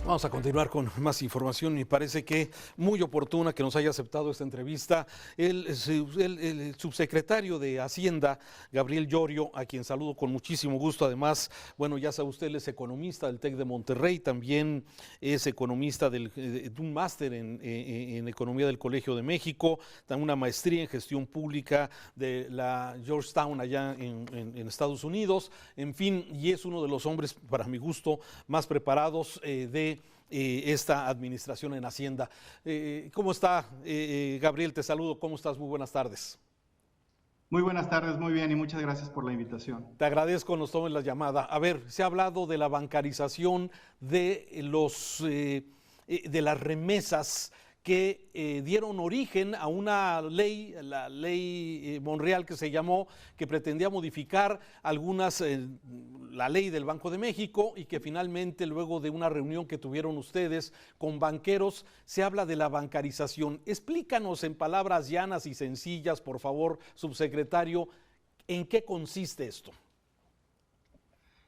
Vamos a continuar con más información. Me parece que muy oportuna que nos haya aceptado esta entrevista el subsecretario de Hacienda, Gabriel Llorio, a quien saludo con muchísimo gusto. Además, bueno, ya sabe usted, él es economista del TEC de Monterrey, también es economista de un máster en Economía del Colegio de México, también una maestría en Gestión Pública de la Georgetown allá en Estados Unidos. En fin, y es uno de los hombres, para mi gusto, más preparados de esta administración en Hacienda. ¿Cómo está, Gabriel? Te saludo. ¿Cómo estás? Muy buenas tardes. Muy buenas tardes, muy bien, y muchas gracias por la invitación. Te agradezco nos tomen la llamada. A ver, se ha hablado de la bancarización de las remesas que dieron origen a una ley, la ley Monreal que se llamó, que pretendía modificar la ley del Banco de México, y que finalmente, luego de una reunión que tuvieron ustedes con banqueros, se habla de la bancarización. Explícanos en palabras llanas y sencillas, por favor, subsecretario, ¿en qué consiste esto?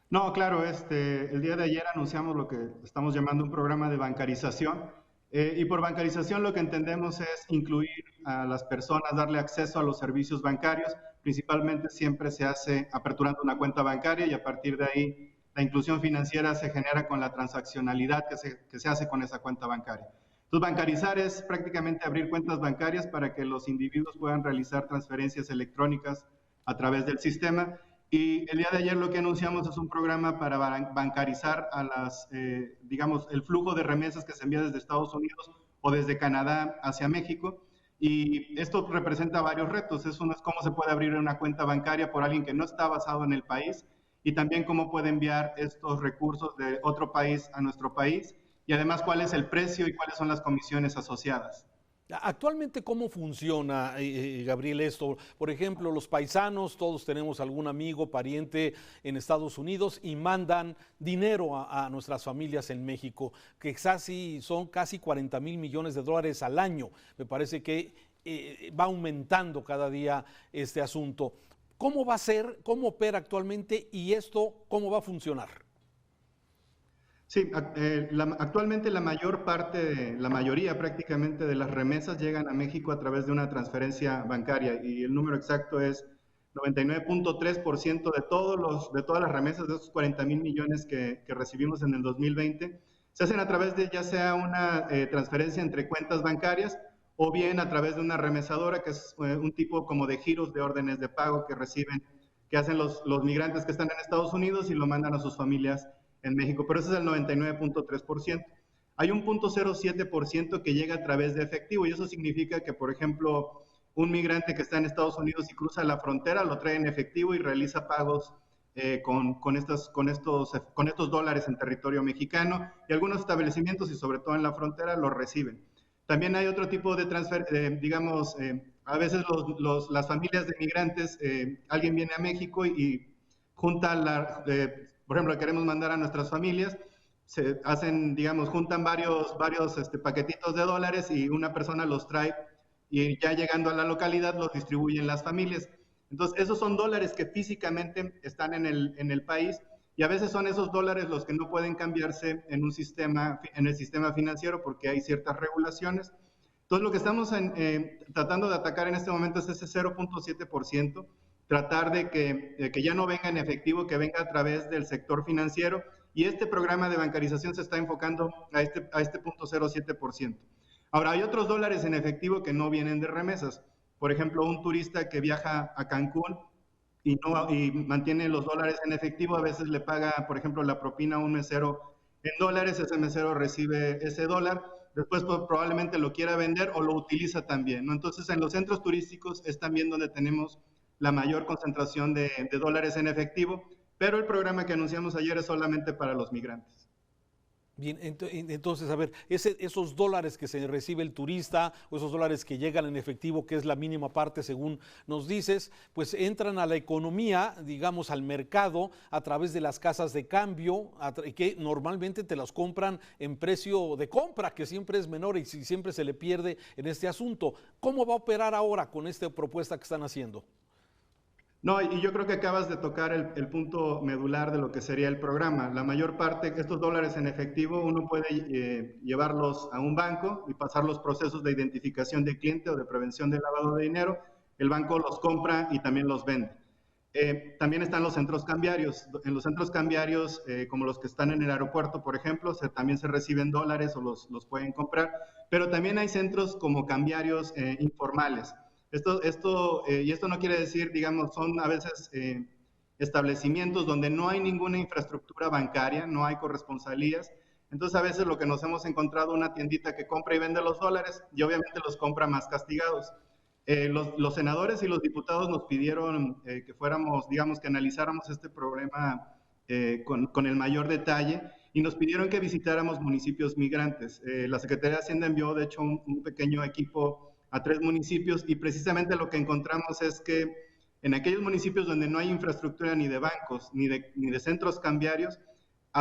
No, claro, el día de ayer anunciamos lo que estamos llamando un programa de bancarización. Y por bancarización lo que entendemos es incluir a las personas, darle acceso a los servicios bancarios. Principalmente siempre se hace aperturando una cuenta bancaria, y a partir de ahí la inclusión financiera se genera con la transaccionalidad que se hace con esa cuenta bancaria. Entonces, bancarizar es prácticamente abrir cuentas bancarias para que los individuos puedan realizar transferencias electrónicas a través del sistema. Y el día de ayer lo que anunciamos es un programa para bancarizar digamos, el flujo de remesas que se envía desde Estados Unidos o desde Canadá hacia México. Y esto representa varios retos. Uno es cómo se puede abrir una cuenta bancaria por alguien que no está basado en el país, y también cómo puede enviar estos recursos de otro país a nuestro país, y además cuál es el precio y cuáles son las comisiones asociadas. Actualmente, ¿cómo funciona, Gabriel, esto? Por ejemplo, los paisanos, todos tenemos algún amigo, pariente en Estados Unidos y mandan dinero a nuestras familias en México, que son casi 40,000 millones de dólares al año. Me parece que va aumentando cada día este asunto. ¿Cómo va a ser, cómo opera actualmente y esto cómo va a funcionar? Sí, actualmente la mayoría prácticamente de las remesas llegan a México a través de una transferencia bancaria, y el número exacto es 99.3% de todas las remesas, de esos 40,000 millones que recibimos en el 2020, se hacen a través de ya sea una transferencia entre cuentas bancarias, o bien a través de una remesadora, que es un tipo como de giros de órdenes de pago que hacen los migrantes que están en Estados Unidos y lo mandan a sus familias en México, pero ese es el 99.3%. Hay un 0.07% que llega a través de efectivo, y eso significa que, por ejemplo, un migrante que está en Estados Unidos y cruza la frontera lo trae en efectivo y realiza pagos con estos dólares en territorio mexicano, y algunos establecimientos, y sobre todo en la frontera, los reciben. También hay otro tipo de digamos, a veces las familias de migrantes, alguien viene a México y junta por ejemplo, queremos mandar a nuestras familias, se hacen, digamos, juntan varios paquetitos de dólares, y una persona los trae, y ya llegando a la localidad los distribuyen las familias. Entonces, esos son dólares que físicamente están en el país, y a veces son esos dólares los que no pueden cambiarse en el sistema financiero, porque hay ciertas regulaciones. Entonces, lo que estamos tratando de atacar en este momento es ese 0.7%, tratar de que ya no venga en efectivo, que venga a través del sector financiero, y este programa de bancarización se está enfocando a este 0.07%. Ahora, hay otros dólares en efectivo que no vienen de remesas. Por ejemplo, un turista que viaja a Cancún y mantiene los dólares en efectivo, a veces le paga, por ejemplo, la propina a un mesero en dólares, ese mesero recibe ese dólar, después pues, probablemente lo quiera vender o lo utiliza también, ¿no? Entonces, en los centros turísticos es también donde tenemos la mayor concentración de dólares en efectivo, pero el programa que anunciamos ayer es solamente para los migrantes. Bien, entonces, a ver, esos dólares que se recibe el turista, o esos dólares que llegan en efectivo, que es la mínima parte según nos dices, pues entran a la economía, digamos al mercado, a través de las casas de cambio, que normalmente te las compran en precio de compra, que siempre es menor y siempre se le pierde en este asunto. ¿Cómo va a operar ahora con esta propuesta que están haciendo? No, y yo creo que acabas de tocar el punto medular de lo que sería el programa. La mayor parte de estos dólares en efectivo uno puede llevarlos a un banco y pasar los procesos de identificación de cliente o de prevención del lavado de dinero. El banco los compra y también los vende. También están los centros cambiarios. En los centros cambiarios, como los que están en el aeropuerto, por ejemplo, también se reciben dólares o los pueden comprar, pero también hay centros como cambiarios informales. Y esto no quiere decir, digamos, son a veces establecimientos donde no hay ninguna infraestructura bancaria, no hay corresponsalías. Entonces, a veces lo que nos hemos encontrado una tiendita que compra y vende los dólares y obviamente los compra más castigados. Los senadores y los diputados nos pidieron que fuéramos, digamos, que analizáramos este problema con el mayor detalle y nos pidieron que visitáramos municipios migrantes. La Secretaría de Hacienda envió, de hecho, un pequeño equipo a 3 municipios y precisamente lo que encontramos es que en aquellos municipios donde no hay infraestructura ni de bancos ni de centros cambiarios,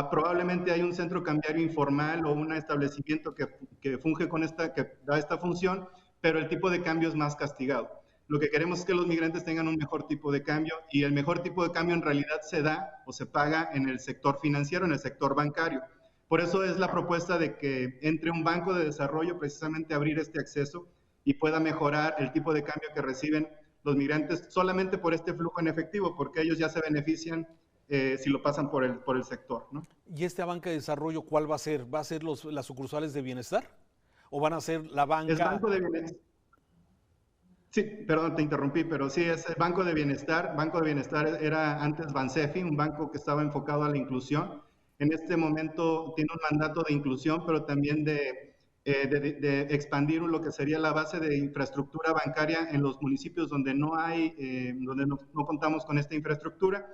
probablemente hay un centro cambiario informal o un establecimiento que funge que da esta función, pero el tipo de cambio es más castigado. Lo que queremos es que los migrantes tengan un mejor tipo de cambio y el mejor tipo de cambio en realidad se da o se paga en el sector financiero, en el sector bancario. Por eso es la propuesta de que entre un banco de desarrollo precisamente a abrir este acceso y pueda mejorar el tipo de cambio que reciben los migrantes solamente por este flujo en efectivo, porque ellos ya se benefician si lo pasan por el sector, ¿no? ¿Y esta banca de desarrollo cuál va a ser? ¿Va a ser las sucursales de bienestar? ¿O van a ser la Es banca? Banco de Bienestar. Sí, perdón, te interrumpí, pero sí, es el Banco de Bienestar. Banco de Bienestar era antes Bansefi, un banco que estaba enfocado a la inclusión. En este momento tiene un mandato de inclusión, pero también de expandir lo que sería la base de infraestructura bancaria en los municipios donde donde no contamos con esta infraestructura.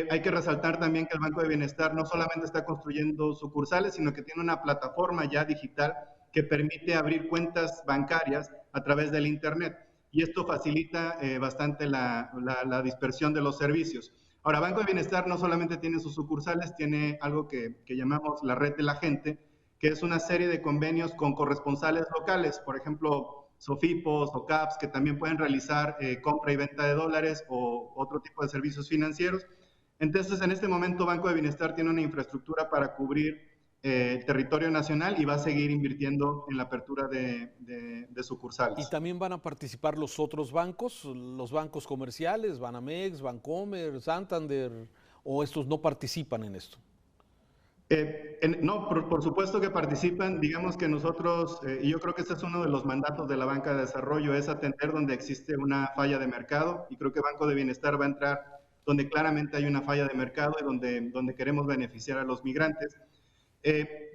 Hay que resaltar también que el Banco de Bienestar no solamente está construyendo sucursales, sino que tiene una plataforma ya digital que permite abrir cuentas bancarias a través del Internet. Y esto facilita bastante la dispersión de los servicios. Ahora, Banco de Bienestar no solamente tiene sus sucursales, tiene algo que llamamos la red de la gente, que es una serie de convenios con corresponsales locales, por ejemplo, Sofipos o CAPS, que también pueden realizar compra y venta de dólares o otro tipo de servicios financieros. Entonces, en este momento, Banco de Bienestar tiene una infraestructura para cubrir el territorio nacional y va a seguir invirtiendo en la apertura de ¿Y sucursales. también van a participar los bancos comerciales, Banamex, Bancomer, Santander, o estos no participan en esto? No, por supuesto que participan. Digamos que nosotros, y yo creo que este es uno de los mandatos de la banca de desarrollo, es atender donde existe una falla de mercado, y creo que Banco de Bienestar va a entrar donde claramente hay una falla de mercado y donde queremos beneficiar a los migrantes.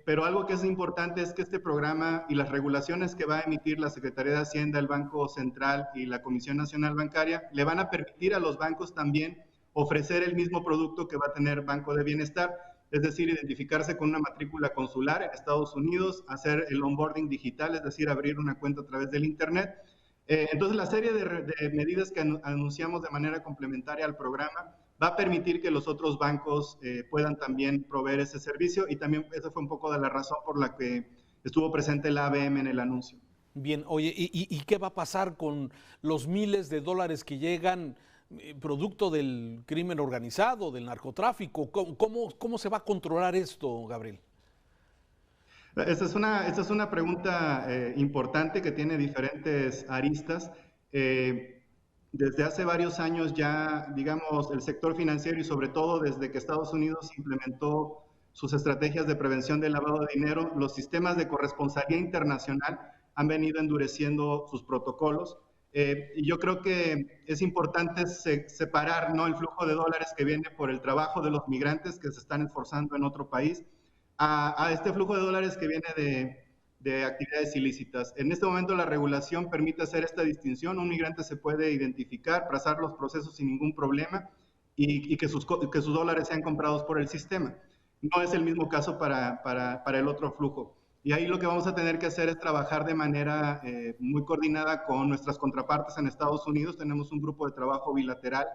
Pero algo que es importante es que este programa y las regulaciones que va a emitir la Secretaría de Hacienda, el Banco Central y la Comisión Nacional Bancaria le van a permitir a los bancos también ofrecer el mismo producto que va a tener Banco de Bienestar, es decir, identificarse con una matrícula consular en Estados Unidos, hacer el onboarding digital, es decir, abrir una cuenta a través del Internet. Entonces, la serie de medidas que anunciamos de manera complementaria al programa va a permitir que los otros bancos puedan también proveer ese servicio, y también esa fue un poco de la razón por la que estuvo presente la ABM en el anuncio. Bien, oye, ¿y qué va a pasar con los miles de dólares que llegan producto del crimen organizado, del narcotráfico? ¿Cómo se va a controlar esto, Gabriel? Esta es una pregunta importante que tiene diferentes aristas. Desde hace varios años ya, digamos, el sector financiero y sobre todo desde que Estados Unidos implementó sus estrategias de prevención del lavado de dinero, los sistemas de corresponsalía internacional han venido endureciendo sus protocolos. Y yo creo que es importante separar, ¿no?, el flujo de dólares que viene por el trabajo de los migrantes que se están esforzando en otro país a este flujo de dólares que viene de actividades ilícitas. En este momento la regulación permite hacer esta distinción. Un migrante se puede identificar, trazar los procesos sin ningún problema y que sus dólares sean comprados por el sistema. No es el mismo caso para el otro flujo. Y ahí lo que vamos a tener que hacer es trabajar de manera muy coordinada con nuestras contrapartes en Estados Unidos. Tenemos un grupo de trabajo bilateral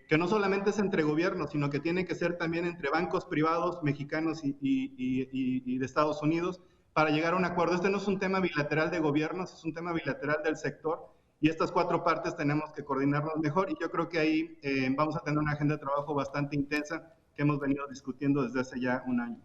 que no solamente es entre gobiernos, sino que tiene que ser también entre bancos privados mexicanos y de Estados Unidos para llegar a un acuerdo. Este no es un tema bilateral de gobiernos, es un tema bilateral del sector y estas cuatro partes tenemos que coordinarnos mejor y yo creo que ahí vamos a tener una agenda de trabajo bastante intensa que hemos venido discutiendo desde hace ya un año.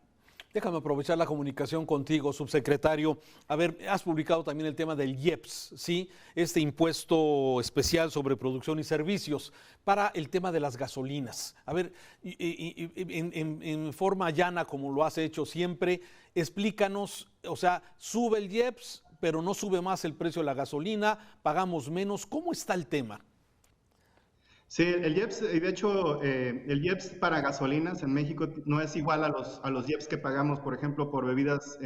Déjame aprovechar la comunicación contigo, subsecretario. A ver, has publicado también el tema del IEPS, ¿sí? Este impuesto especial sobre producción y servicios para el tema de las gasolinas. A ver, en forma llana, como lo has hecho siempre, explícanos, o sea, sube el IEPS, pero no sube más el precio de la gasolina, pagamos menos. ¿Cómo está el tema? Sí, el IEPS, de hecho, el IEPS para gasolinas en México no es igual a los IEPS que pagamos, por ejemplo, por bebidas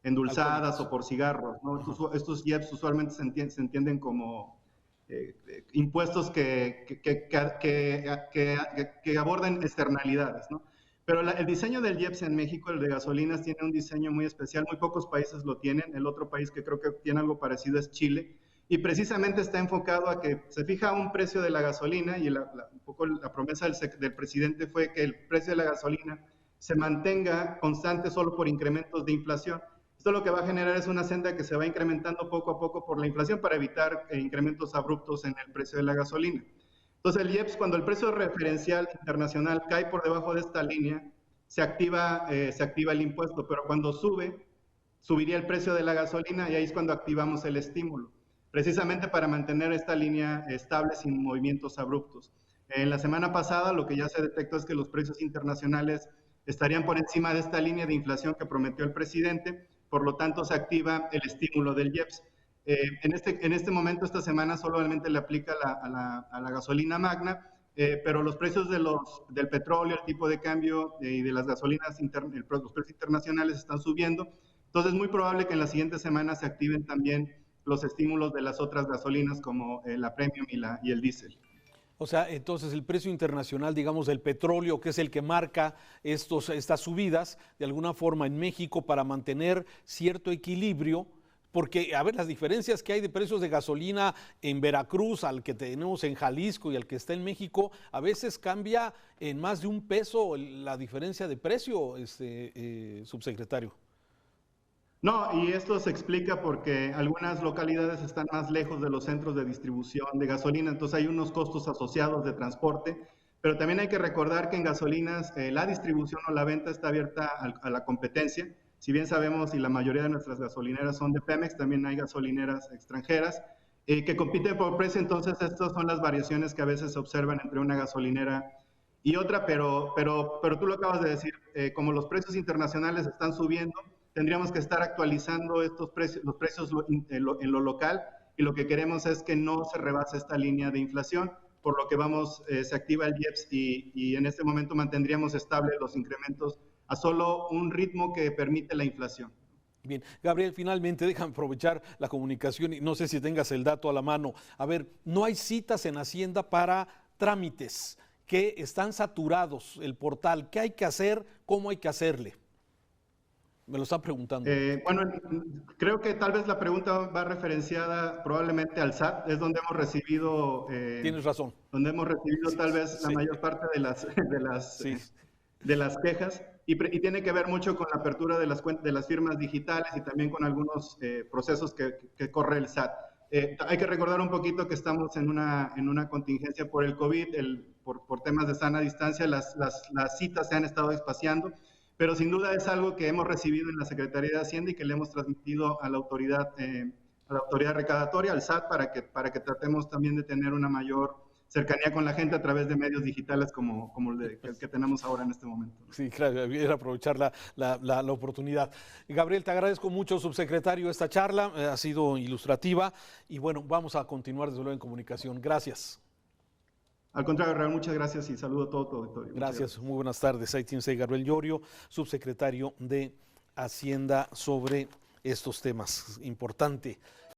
endulzadas o por cigarros, ¿no? Estos IEPS usualmente se entienden como impuestos que aborden externalidades, ¿no? Pero el diseño del IEPS en México, el de gasolinas, tiene un diseño muy especial, muy pocos países lo tienen. El otro país que creo que tiene algo parecido es Chile. Y precisamente está enfocado a que se fija un precio de la gasolina y un poco la promesa del presidente fue que el precio de la gasolina se mantenga constante solo por incrementos de inflación. Esto lo que va a generar es una senda que se va incrementando poco a poco por la inflación para evitar incrementos abruptos en el precio de la gasolina. Entonces el IEPS, cuando el precio referencial internacional cae por debajo de esta línea, se activa el impuesto, pero cuando subiría el precio de la gasolina y ahí es cuando activamos el estímulo, precisamente para mantener esta línea estable sin movimientos abruptos. En la semana pasada lo que ya se detectó es que los precios internacionales estarían por encima de esta línea de inflación que prometió el presidente, por lo tanto se activa el estímulo del IEPS. En este momento, esta semana, solamente le aplica a la gasolina magna, pero los precios del petróleo, el tipo de cambio y de las gasolinas, los precios internacionales están subiendo. Entonces es muy probable que en las siguientes semanas se activen también los estímulos de las otras gasolinas como la premium y el diésel. O sea, entonces el precio internacional, digamos, del petróleo, que es el que marca estas subidas, de alguna forma en México para mantener cierto equilibrio, porque, a ver, las diferencias que hay de precios de gasolina en Veracruz al que tenemos en Jalisco y al que está en México, a veces cambia en más de $1 la diferencia de precio, subsecretario. No, y esto se explica porque algunas localidades están más lejos de los centros de distribución de gasolina, entonces hay unos costos asociados de transporte, pero también hay que recordar que en gasolinas la distribución o la venta está abierta a la competencia. Si bien sabemos y la mayoría de nuestras gasolineras son de Pemex, también hay gasolineras extranjeras que compiten por precio, entonces estas son las variaciones que a veces se observan entre una gasolinera y otra, pero tú lo acabas de decir, como los precios internacionales están subiendo, tendríamos que estar actualizando los precios en lo local y lo que queremos es que no se rebase esta línea de inflación, por lo que se activa el IEPS y en este momento mantendríamos estables los incrementos a solo un ritmo que permite la inflación. Bien, Gabriel, finalmente déjame aprovechar la comunicación y no sé si tengas el dato a la mano. A ver, no hay citas en Hacienda para trámites, que están saturados el portal. ¿Qué hay que hacer? ¿Cómo hay que hacerle? Me lo están preguntando. Bueno, creo que tal vez la pregunta va referenciada probablemente al SAT, es donde hemos recibido, Tienes razón. donde hemos recibido tal vez Sí. la mayor parte Sí. de las quejas y tiene que ver mucho con la apertura de las firmas digitales y también con algunos procesos que corre el SAT. Hay que recordar un poquito que estamos en una contingencia por el COVID, por temas de sana distancia, las citas se han estado espaciando, pero sin duda es algo que hemos recibido en la Secretaría de Hacienda y que le hemos transmitido a la autoridad recaudatoria, al SAT, para que tratemos también de tener una mayor cercanía con la gente a través de medios digitales como el que tenemos ahora en este momento. Sí, claro, era aprovechar la oportunidad. Gabriel, te agradezco mucho, subsecretario, esta charla, ha sido ilustrativa y bueno, vamos a continuar desde luego en comunicación. Gracias. Al contrario, Raúl, muchas gracias y saludo a todo tu auditorio. Gracias, muy buenas tardes. Ahí tiene Gabriel Llorio, subsecretario de Hacienda, sobre estos temas. Importante.